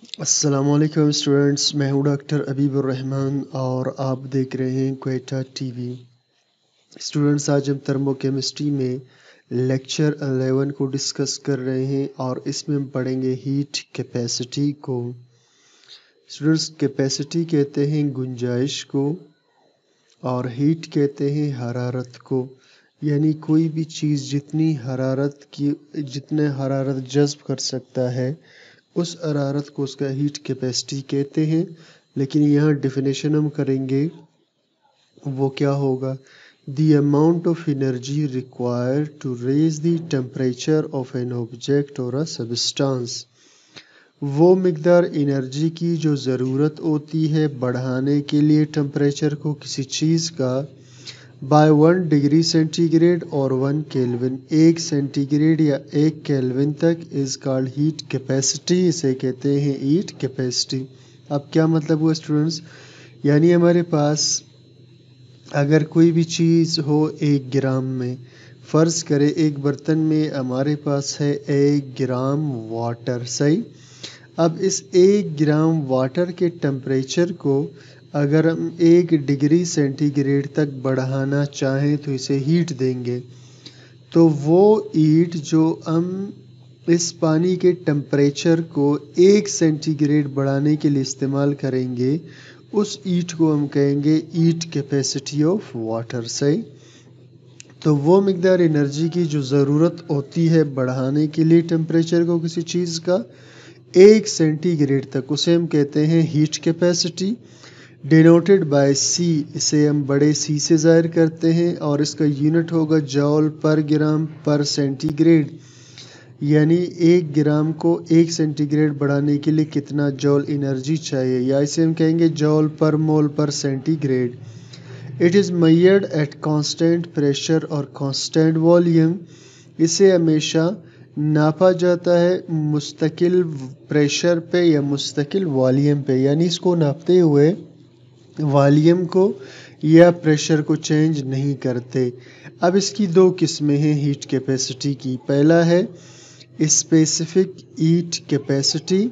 अस्सलामुअलैकुम स्टूडेंट्स, मैं हूं डॉक्टर अबीबुर रहमान और आप देख रहे हैं क्वेटा टीवी। स्टूडेंट्स, आज हम थर्मोकेमिस्ट्री में लेक्चर 11 को डिस्कस कर रहे हैं और इसमें हम पढ़ेंगे हीट कैपेसिटी को। स्टूडेंट्स, कैपेसिटी कहते हैं गुंजाइश को और हीट कहते हैं हरारत को। यानी कोई भी चीज़ जितने हरारत जज़्ब कर सकता है उस हरारत को उसका हीट कैपेसिटी कहते हैं। लेकिन यहाँ डेफिनेशन हम करेंगे वो क्या होगा, the amount of energy required to raise the temperature of an object और अ सब्सटेंस। वो मिकदार एनर्जी की जो ज़रूरत होती है बढ़ाने के लिए टेम्परेचर को किसी चीज़ का बाय 1 डिग्री सेंटीग्रेड और 1 केल्विन, 1 सेंटीग्रेड या 1 केल्विन तक इज कॉल्ड हीट कैपेसिटी। इसे कहते हैं हीट कैपेसिटी। अब क्या मतलब हुआ स्टूडेंट्स, यानी हमारे पास अगर कोई भी चीज़ हो 1 ग्राम में, फ़र्ज़ करें एक बर्तन में हमारे पास है 1 ग्राम वाटर, सही। अब इस 1 ग्राम वाटर के टेम्परेचर को अगर हम 1 डिग्री सेंटीग्रेड तक बढ़ाना चाहें तो इसे हीट देंगे। तो वो हीट जो हम इस पानी के टेम्परेचर को 1 सेंटीग्रेड बढ़ाने के लिए इस्तेमाल करेंगे, उस हीट को हम कहेंगे हीट कैपेसिटी ऑफ वाटर, सही। तो वो मिकदार एनर्जी की जो ज़रूरत होती है बढ़ाने के लिए टेम्परेचर को किसी चीज़ का 1 सेंटीग्रेड तक, उसे हम कहते हैं हीट कैपेसिटी, डिनोटेड बाय सी। इसे हम बड़े सी से ज़ाहिर करते हैं और इसका यूनिट होगा जॉल पर ग्राम पर सेंटीग्रेड। यानी 1 ग्राम को 1 सेंटीग्रेड बढ़ाने के लिए कितना जॉल एनर्जी चाहिए, या इसे हम कहेंगे जॉल पर मोल पर centigrade. It is measured eight constant pressure और कांस्टेंट वॉल्यूम। इसे हमेशा नापा जाता है मुस्तकिल प्रेशर पे या मुस्तकिल वॉल्यूम पे, यानी इसको नापते हुए वॉल्यूम को या प्रेशर को चेंज नहीं करते। अब इसकी 2 किस्में हैं हीट कैपेसिटी की। पहला है स्पेसिफिक हीट कैपेसिटी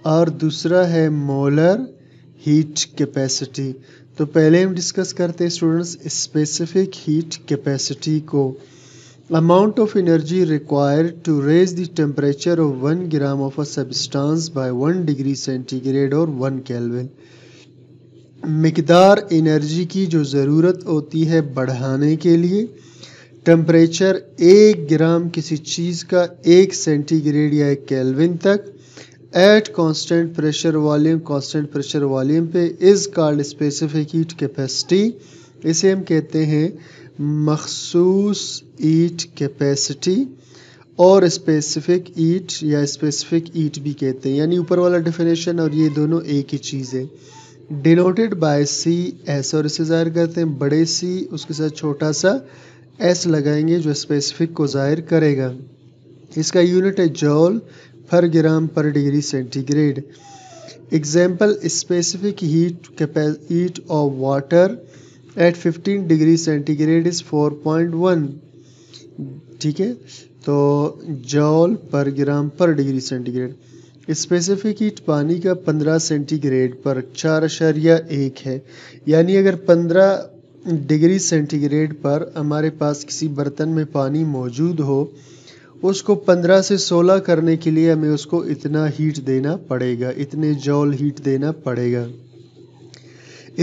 और दूसरा है मोलर हीट कैपेसिटी। तो पहले हम डिस्कस करते हैं स्टूडेंट्स स्पेसिफिक हीट कैपेसिटी को। Amount of energy required to raise the temperature of 1 gram of a substance by 1 degree centigrade और 1 केल्विन। मिकदार एनर्जी की जो ज़रूरत होती है बढ़ाने के लिए टेम्परेचर 1 ग्राम किसी चीज़ का 1 सेंटीग्रेड या 1 केल्विन तक at constant pressure volume, constant pressure volume पे is called specific heat capacity. इसे हम कहते हैं मखसूस हीट कैपेसिटी और स्पेसिफिक हीट या स्पेसिफिक हीट भी कहते हैं। यानी ऊपर वाला डेफिनेशन और ये दोनों एक ही चीज़ है। डिनोटेड बाय सी एस, और इसे ज़ाहिर करते हैं बड़े सी, उसके साथ छोटा सा एस लगाएंगे जो स्पेसिफिक को ज़ाहिर करेगा। इसका यूनिट है जॉल पर ग्राम पर degree centigrade. Example specific heat of water at 15 degree centigrade is 4.1। ठीक है, तो जॉल पर ग्राम पर डिग्री सेंटीग्रेड। स्पेसिफिक हीट पानी का 15 सेंटीग्रेड पर 4.1 है। यानी अगर 15 डिग्री सेंटीग्रेड पर हमारे पास किसी बर्तन में पानी मौजूद हो, उसको 15 से 16 करने के लिए हमें उसको इतना हीट देना पड़ेगा, इतने जॉल हीट देना पड़ेगा।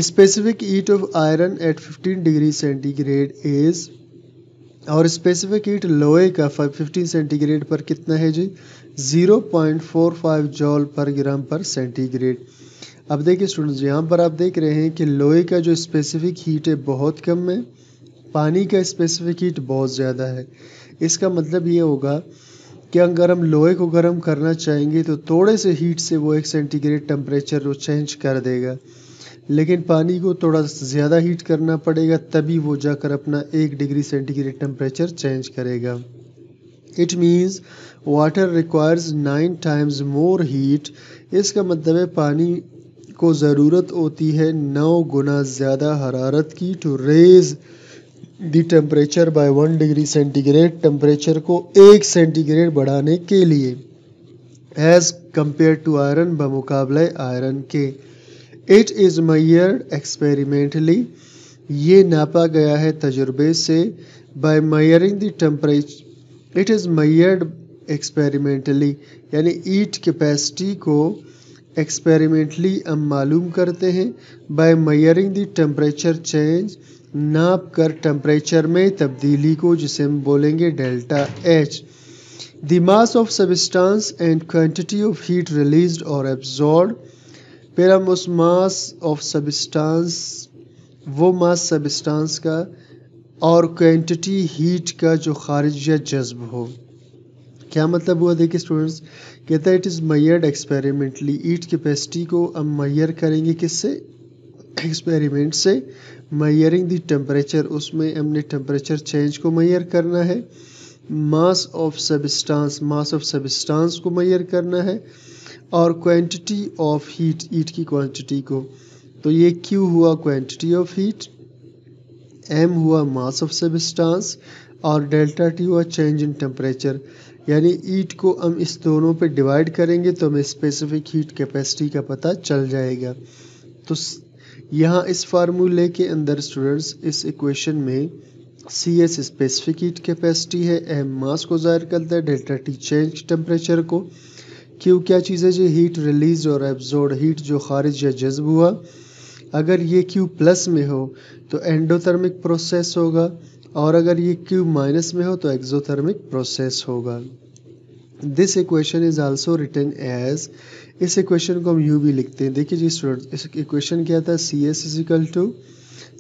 Specific heat of iron at 15 degree centigrade is, और स्पेसिफिक हीट लोहे का 15 सेंटीग्रेड पर कितना है जी, 0.45 जॉल पर ग्राम पर सेंटीग्रेड। अब देखिए स्टूडेंट्स, यहाँ पर आप देख रहे हैं कि लोहे का जो स्पेसिफिक हीट है बहुत कम है, पानी का स्पेसिफिक हीट बहुत ज़्यादा है। इसका मतलब ये होगा कि अगर हम लोहे को गर्म करना चाहेंगे तो थोड़े से हीट से वो 1 सेंटीग्रेड टेम्परेचर वो चेंज कर देगा, लेकिन पानी को थोड़ा ज़्यादा हीट करना पड़ेगा तभी वो जाकर अपना 1 डिग्री सेंटीग्रेड टेम्परेचर चेंज करेगा। It means water requires 9 times more heat. इसका मतलब है पानी को ज़रूरत होती है 9 गुना ज़्यादा हरारत की to raise the temperature by 1 degree centigrade, temperature को 1 सेंटीग्रेड बढ़ाने के लिए, एज कंपेयर टू आयरन, बमुकाबले आयरन के। इट इज़ measured एक्सपेरिमेंटली, ये नापा गया है तजुर्बे से। By measuring the temperature, it is measured experimentally, यानी ईट कैपेसिटी को एक्सपेरिमेंटली हम मालूम करते हैं। By measuring the temperature change, नाप कर टेम्परेचर में तब्दीली को, जिसे हम बोलेंगे delta H. The mass of substance and quantity of heat released और एब्जॉर्ब, फिर हम उस मास ऑफ सब्सटेंस, वो मास सब्सटेंस का और क्वांटिटी हीट का जो खारिज या जज्ब हो। क्या मतलब हुआ, देखिए स्टूडेंट्स, कहता है it is measured experimentally, heat capacity को हम मेजर करेंगे किससे, एक्सपेरिमेंट से। measuring द टेम्परेचर, उसमें हमने टेम्परेचर चेंज को मेजर करना है। Mass of substance, mass of substance को मेजर करना है। और क्वांटिटी ऑफ हीट, हीट की क्वांटिटी को। तो ये Q हुआ क्वांटिटी ऑफ हीट, M हुआ मास ऑफ सब्सटेंस और डेल्टा T हुआ चेंज इन टेम्परेचर। यानी हीट को हम इस दोनों पे डिवाइड करेंगे तो हमें स्पेसिफिक हीट कैपेसिटी का पता चल जाएगा। तो यहाँ इस फार्मूले के अंदर स्टूडेंट्स, इस इक्वेशन में CS स्पेसिफिक हीट कैपेसिटी है, M मास को ज़ाहिर करता है, डेल्टा T चेंज टेम्परेचर को, क्यों क्या चीज़ है जो हीट रिलीज और एब्जॉर्ब, हीट जो खारिज या जज्ब हुआ। अगर ये Q प्लस में हो तो एंडोथर्मिक प्रोसेस होगा, और अगर ये Q माइनस में हो तो एक्सोथर्मिक प्रोसेस होगा। This equation is also written as, इस इक्वेशन को हम यूँ भी लिखते हैं। देखिए जी स्टूडेंट, इस इक्वेशन क्या था, CS is equal to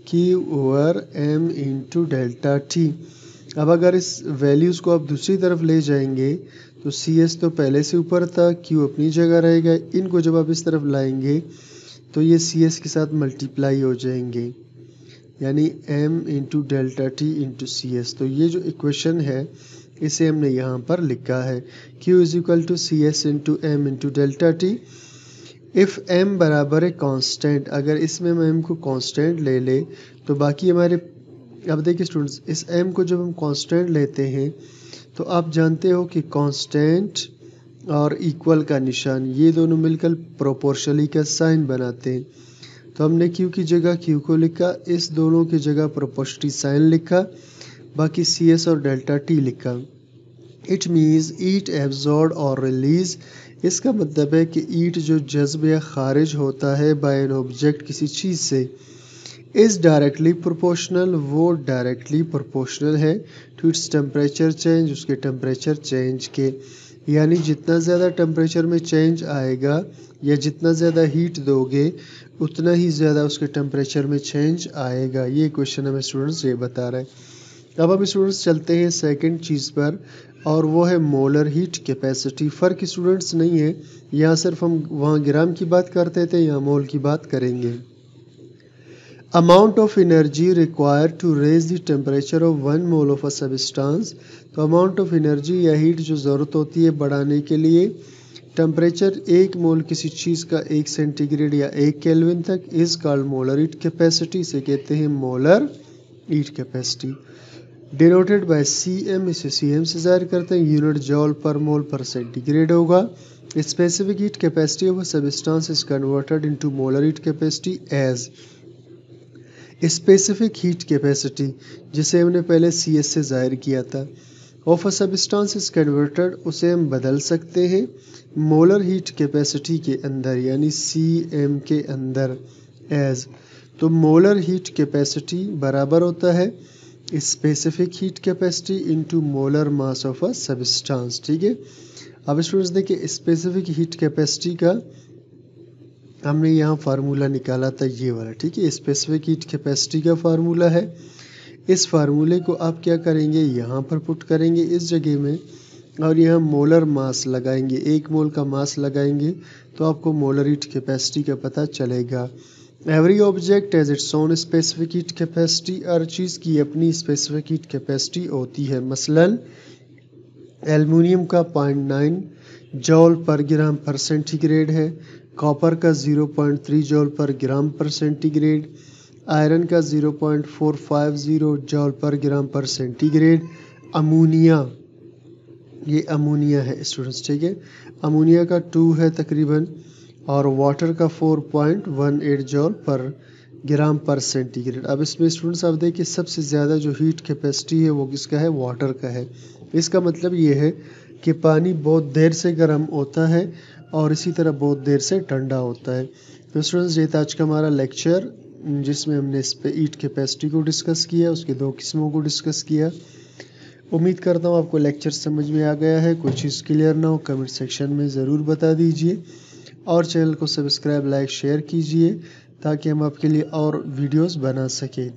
Q/M into delta T। अब अगर इस वैल्यूज़ को आप दूसरी तरफ ले जाएंगे तो CS तो पहले से ऊपर था, Q अपनी जगह रहेगा। इनको जब आप इस तरफ लाएंगे तो ये CS के साथ मल्टीप्लाई हो जाएंगे, यानी M into delta T into CS। तो ये जो इक्वेशन है इसे हमने यहाँ पर लिखा है, Q is equal to CS into M into delta T। If M बराबर है कांस्टेंट, अगर इसमें हम M को कांस्टेंट ले ले तो बाकी हमारे, अब देखिए स्टूडेंट्स, इस M को जब हम कांस्टेंट लेते हैं तो आप जानते हो कि कांस्टेंट और इक्वल का निशान, ये दोनों मिलकर प्रोपोर्शनली का साइन बनाते हैं। तो हमने Q की जगह Q को लिखा, इस दोनों की जगह प्रोपोर्शनली साइन लिखा, बाकी CS और डेल्टा T लिखा। इट मीन्स हीट एब्जॉर्ब और रिलीज, इसका मतलब है कि हीट जो जज्ब या खारिज होता है बाय एन ऑब्जेक्ट किसी चीज़ से, इज़ डायरेक्टली प्रोपोर्शनल, वो डायरेक्टली प्रोपोर्शनल है टू इट्स टेम्परेचर चेंज, उसके टेम्परेचर चेंज के। यानी जितना ज़्यादा टेम्परेचर में चेंज आएगा या जितना ज़्यादा हीट दोगे उतना ही ज़्यादा उसके टेम्परेचर में चेंज आएगा। ये क्वेश्चन हमें स्टूडेंट्स ये बता रहा है। अब हम स्टूडेंट्स चलते हैं सेकंड चीज़ पर, और वो है मोलर हीट कैपेसिटी। फ़र्क स्टूडेंट्स नहीं है, यहाँ सिर्फ हम वहाँ ग्राम की बात करते थे, यहाँ मोल की बात करेंगे। Amount of energy required to raise the temperature of 1 mole of a substance. तो अमाउंट ऑफ एनर्जी या हीट जो ज़रूरत होती है बढ़ाने के लिए टेम्परेचर 1 मोल किसी चीज़ का 1 सेंटीग्रेड या 1 केल्विन तक, is called molar heat capacity, इसे कहते हैं molar heat capacity. Denoted by CM, इसे CM से ज़ाहिर करते हैं, यूनिट जॉल पर मोल पर सेंटीग्रेड होगा। Specific heat capacity of a substance is converted into molar heat capacity as. Specific heat capacity, जिसे हमने पहले CS से जाहिर किया था, of a substance is converted, उसे हम बदल सकते हैं मोलर हीट कैपेसिटी के अंदर, यानी CM के अंदर एज। तो मोलर हीट कैपेसिटी बराबर होता है specific heat capacity into molar mass of a substance. ठीक है, अब स्टूडेंट्स देखिए स्पेसिफिक हीट कैपेसिटी का हमने यहाँ फार्मूला निकाला था, ये वाला। ठीक है, स्पेसिफिक हीट कैपेसिटी का फार्मूला है। इस फार्मूले को आप क्या करेंगे, यहाँ पर पुट करेंगे इस जगह में, और यहाँ मोलर मास लगाएंगे, 1 मोल का मास लगाएंगे तो आपको मोलर हीट कैपेसिटी का पता चलेगा। Every object has its own specific heat capacity, हर चीज़ की अपनी स्पेसिफिक हीट कैपेसिटी होती है। मसलन एल्युमिनियम का 0.9 जॉल पर ग्राम पर सेंटीग्रेड है, कॉपर का 0.3 जॉल पर ग्राम पर सेंटीग्रेड, आयरन का 0.450 जॉल पर ग्राम पर सेंटीग्रेड, अमोनिया ये अमोनिया है स्टूडेंट्स, ठीक है। अमोनिया का 2 है तकरीबन और वाटर का 4.18 जॉल पर ग्राम पर सेंटीग्रेड। अब इसमें स्टूडेंट्स आप देखिए सबसे ज़्यादा जो हीट कैपेसिटी है वो किसका है, वाटर का है। इसका मतलब ये है कि पानी बहुत देर से गर्म होता है और इसी तरह बहुत देर से ठंडा होता है। तो स्टूडेंट्स ये था आज का हमारा लेक्चर, जिसमें हमने इस पे हीट कैपेसिटी को डिस्कस किया, उसके 2 किस्मों को डिस्कस किया। उम्मीद करता हूँ आपको लेक्चर समझ में आ गया है। कोई चीज़ क्लियर ना हो कमेंट सेक्शन में ज़रूर बता दीजिए और चैनल को सब्सक्राइब, लाइक, शेयर कीजिए ताकि हम आपके लिए और वीडियोस बना सकें।